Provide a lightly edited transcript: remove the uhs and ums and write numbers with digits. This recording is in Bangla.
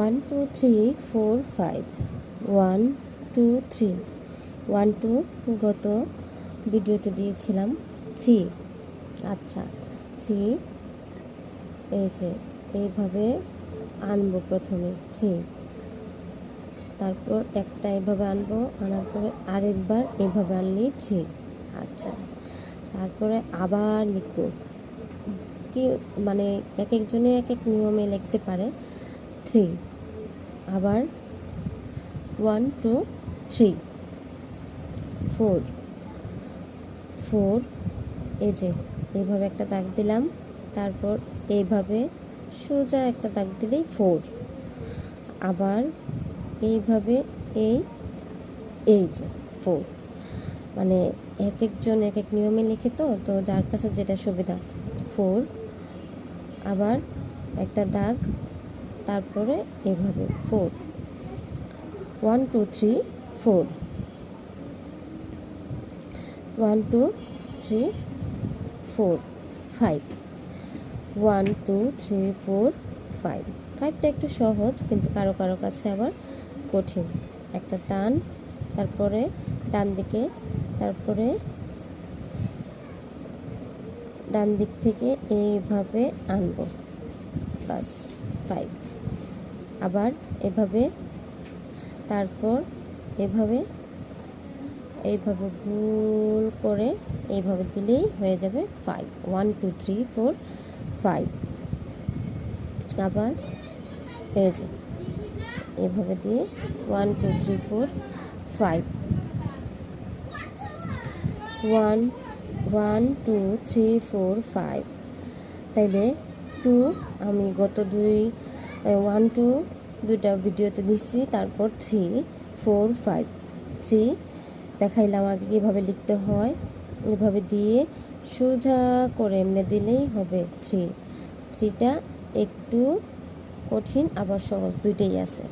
1 2 3 4 5 1 2 3 1 2 গত ভিডিওতে দিয়েছিলাম 3। আচ্ছা 3 এই যে এইভাবে আনবো প্রথমে 3, তারপর একটা এইভাবে আনবো, আনার পরে আরেকবার এইভাবে আনলেই 3। আচ্ছা তারপরে আবার লিখবো, কি মানে এক একজনে এক এক নিয়মে লিখতে পারে। 3 আবার 1 2 3 4 4 এই যে এইভাবে একটা দাগ দিলাম, তারপর এইভাবে সোজা একটা দাগ দিলেই 4। আবার এইভাবে এই যে 4, মানে এক একজন এক এক নিয়মে লিখে তো যার কাছে যেটা সুবিধা। 4 আবার একটা দাগ, তারপরে এইভাবে 4 1 2 3 4 1 2 3 4 5 1 2 3 4 5। 5টা একটু সহজ, কিন্তু কারো কারো কাছে আবার কঠিন। একটা টান, তারপরে ডান দিকে, তারপরে ডান দিক থেকে এইভাবে আনবো, বাস 5। আবার এভাবে, তারপর এইভাবে ভুল করে এইভাবে দিলেই হয়ে যাবে 5 1 2 3 4 5। আবার এই যে এইভাবে দিয়ে 1 2 3 4 5 1 1 2 3 4 5। তাইলে 2 আমি গত 1 2 দুইটা ভিডিওতে দিচ্ছি, তারপর 3 4 5 3 দেখাইলাম আগে কীভাবে লিখতে হয়। এভাবে দিয়ে সোজা করে এমনি দিলেই হবে 3। 3টা একটু কঠিন আবার সহজ, দুইটাই আছে।